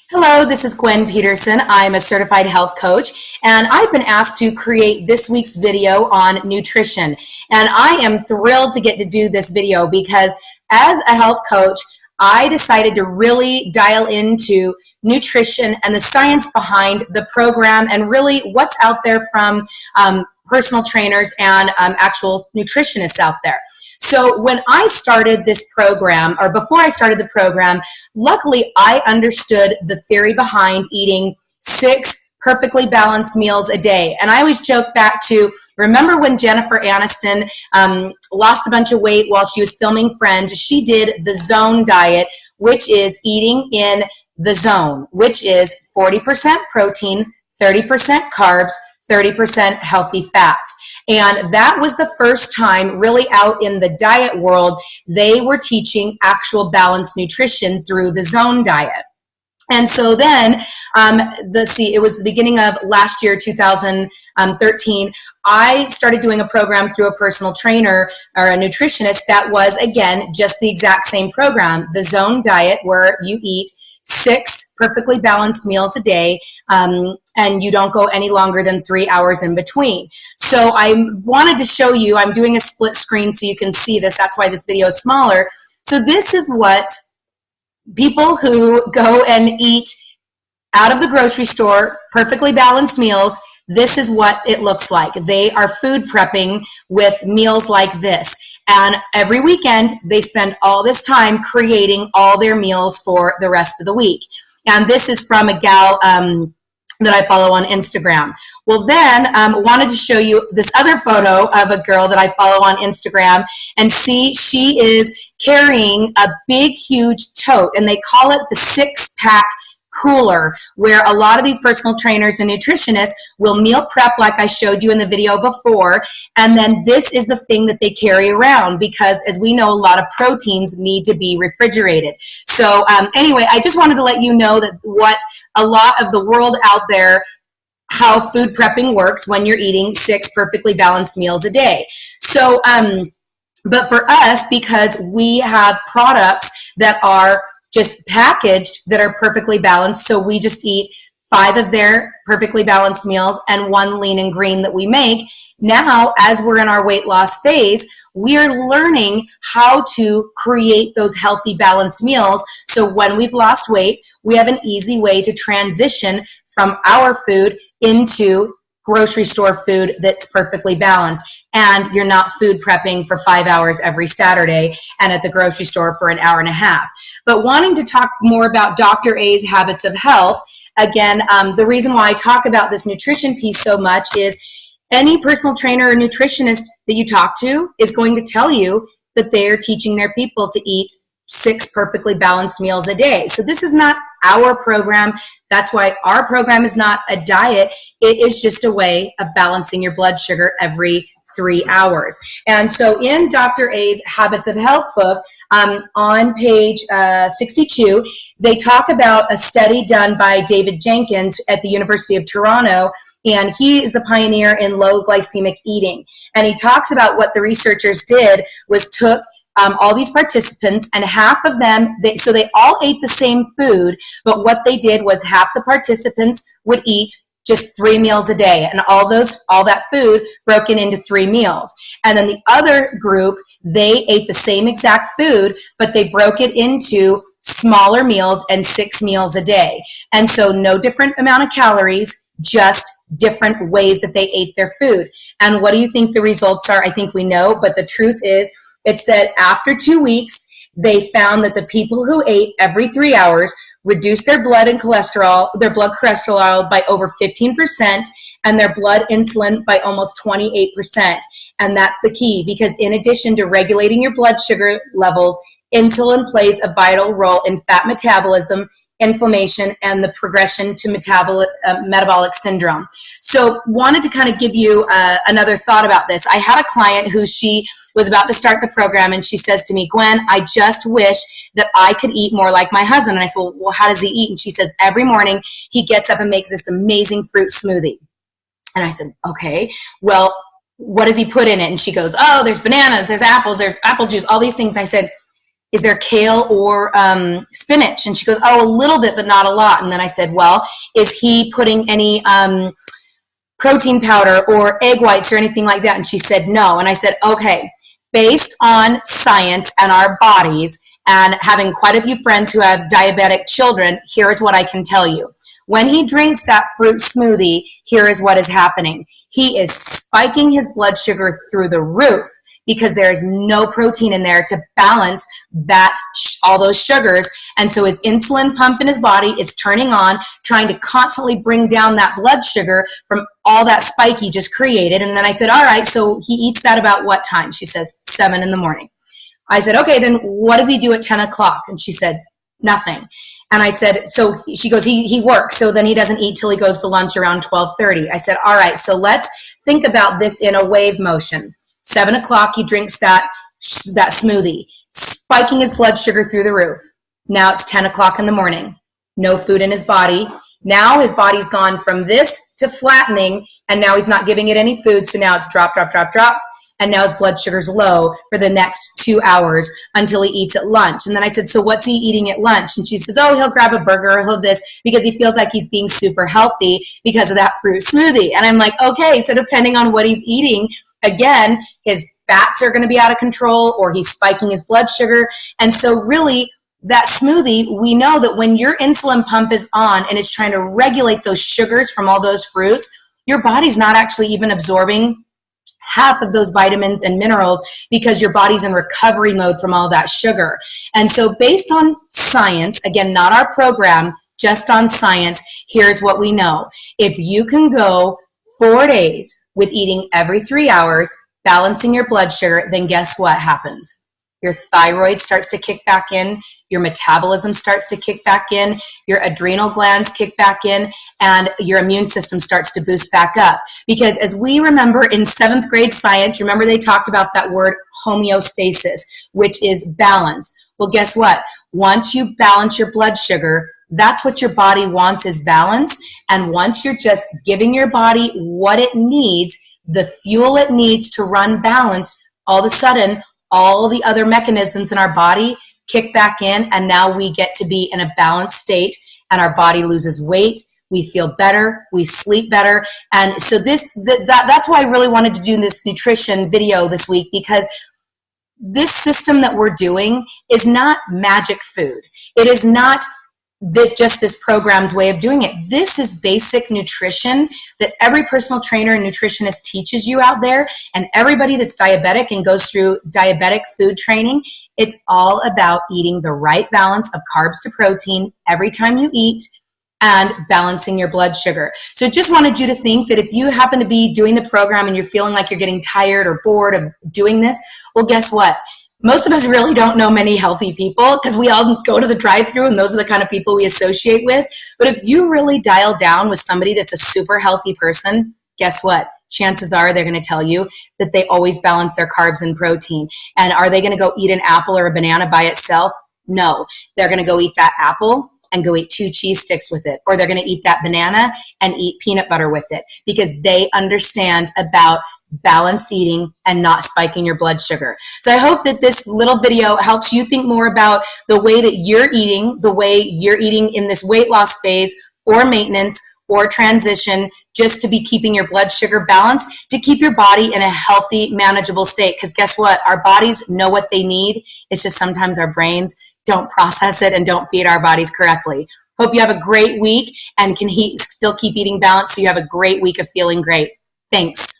Hello, this is Gwen Peterson. I'm a certified health coach, and I've been asked to create this week's video on nutrition. And I am thrilled to get to do this video because as a health coach, I decided to really dial into nutrition and the science behind the program and really what's out there from personal trainers and actual nutritionists out there. So when I started this program, or before I started the program, luckily I understood the theory behind eating 6 perfectly balanced meals a day. And I always joke back to, remember when Jennifer Aniston lost a bunch of weight while she was filming Friends? She did the zone diet, which is eating in the zone, which is 40% protein, 30% carbs, 30% healthy fats. And that was the first time really out in the diet world, they were teaching actual balanced nutrition through the zone diet. And so then, it was the beginning of last year, 2013, I started doing a program through a personal trainer or a nutritionist that was, again, just the exact same program, the zone diet, where you eat 6 perfectly balanced meals a day, and you don't go any longer than 3 hours in between. So I wanted to show you, I'm doing a split screen so you can see this. That's why this video is smaller. So this is what people who go and eat out of the grocery store, perfectly balanced meals, this is what it looks like. They are food prepping with meals like this. And every weekend, they spend all this time creating all their meals for the rest of the week. And this is from a gal that I follow on Instagram. Well, then wanted to show you this other photo of a girl that I follow on Instagram, and see, she is carrying a big, huge tote, and they call it the 6-pack cooler, where a lot of these personal trainers and nutritionists will meal prep like I showed you in the video before, and then this is the thing that they carry around because, as we know, a lot of proteins need to be refrigerated. So anyway, I just wanted to let you know that what a lot of the world out there, how food prepping works when you're eating 6 perfectly balanced meals a day. So, but for us, because we have products that are just packaged that are perfectly balanced, so we just eat 5 of their perfectly balanced meals and 1 lean and green that we make. Now, as we're in our weight loss phase, we are learning how to create those healthy, balanced meals. So when we've lost weight, we have an easy way to transition from our food into grocery store food that's perfectly balanced. And you're not food prepping for 5 hours every Saturday and at the grocery store for an hour and a half. But wanting to talk more about Dr. A's Habits of Health, again, the reason why I talk about this nutrition piece so much is any personal trainer or nutritionist that you talk to is going to tell you that they are teaching their people to eat 6 perfectly balanced meals a day. So this is not our program. That's why our program is not a diet. It is just a way of balancing your blood sugar every 3 hours. And so in Dr. A's Habits of Health book, on page 62, they talk about a study done by David Jenkins at the University of Toronto, and he is the pioneer in low glycemic eating. And he talks about what the researchers did was took all these participants, and half of them, so they all ate the same food, but what they did was half the participants would eat just 3 meals a day, and all that food broken into 3 meals. And then the other group, they ate the same exact food, but they broke it into smaller meals and 6 meals a day. And so no different amount of calories, just different ways that they ate their food. And what do you think the results are? I think we know, but the truth is, it said after 2 weeks, they found that the people who ate every 3 hours reduced their blood cholesterol by over 15%, and their blood insulin by almost 28%. And that's the key, because in addition to regulating your blood sugar levels, insulin plays a vital role in fat metabolism, inflammation, and the progression to metabolic syndrome. So wanted to kind of give you another thought about this. I had a client who she was about to start the program, and she says to me, Gwen, I just wish that I could eat more like my husband. And I said, well, how does he eat? And she says, every morning he gets up and makes this amazing fruit smoothie. And I said, okay, well, what does he put in it? And she goes, oh, there's bananas, there's apples, there's apple juice, all these things. And I said, is there kale or spinach? And she goes, oh, a little bit, but not a lot. And then I said, well, is he putting any protein powder or egg whites or anything like that? And she said, no. And I said, okay, based on science and our bodies and having quite a few friends who have diabetic children, here's what I can tell you. When he drinks that fruit smoothie, here is what is happening. He is spiking his blood sugar through the roof because there is no protein in there to balance that all those sugars. And so his insulin pump in his body is turning on, trying to constantly bring down that blood sugar from all that spike he just created. And then I said, all right, so he eats that about what time? She says, 7 in the morning. I said, okay, then what does he do at 10 o'clock? And she said, nothing. And I said, so she goes, he works, so then he doesn't eat till he goes to lunch around 12:30. I said, all right, so let's think about this in a wave motion. 7 o'clock, he drinks that smoothie, spiking his blood sugar through the roof. Now it's 10 o'clock in the morning, no food in his body. Now his body's gone from this to flattening, and now he's not giving it any food, so now it's drop, drop, drop, drop. And now his blood sugar's low for the next 2 hours until he eats at lunch. And then I said, so what's he eating at lunch? And she said, oh, he'll grab a burger or he'll this because he feels like he's being super healthy because of that fruit smoothie. And I'm like, okay, so depending on what he's eating, again, his fats are going to be out of control or he's spiking his blood sugar. And so really, that smoothie, we know that when your insulin pump is on and it's trying to regulate those sugars from all those fruits, your body's not actually even absorbing half of those vitamins and minerals because your body's in recovery mode from all that sugar. And so based on science, again, not our program, just on science, here's what we know. If you can go 4 days with eating every 3 hours, balancing your blood sugar, then guess what happens? Your thyroid starts to kick back in, your metabolism starts to kick back in, your adrenal glands kick back in, and your immune system starts to boost back up. Because as we remember in 7th grade science, remember they talked about that word homeostasis, which is balance. Well, guess what? Once you balance your blood sugar, that's what your body wants is balance. And once you're just giving your body what it needs, the fuel it needs to run balanced, all of a sudden, all the other mechanisms in our body kick back in, and now we get to be in a balanced state, and our body loses weight, we feel better, we sleep better. And so that's why I really wanted to do this nutrition video this week, because this system that we're doing is not magic food. It is not this program's way of doing it. This is basic nutrition that every personal trainer and nutritionist teaches you out there, and everybody that's diabetic and goes through diabetic food training. It's all about eating the right balance of carbs to protein every time you eat and balancing your blood sugar. So just wanted you to think that if you happen to be doing the program and you're feeling like you're getting tired or bored of doing this, well, guess what? Most of us really don't know many healthy people because we all go to the drive-thru and those are the kind of people we associate with. But if you really dial down with somebody that's a super healthy person, guess what? Chances are they're going to tell you that they always balance their carbs and protein. And are they going to go eat an apple or a banana by itself? No. They're going to go eat that apple and go eat 2 cheese sticks with it. Or they're going to eat that banana and eat peanut butter with it because they understand about balanced eating and not spiking your blood sugar. So I hope that this little video helps you think more about the way that you're eating, the way you're eating in this weight loss phase or maintenance or transition, just to be keeping your blood sugar balanced, to keep your body in a healthy, manageable state. Because guess what? Our bodies know what they need. It's just sometimes our brains don't process it and don't feed our bodies correctly. Hope you have a great week and can still keep eating balanced so you have a great week of feeling great. Thanks.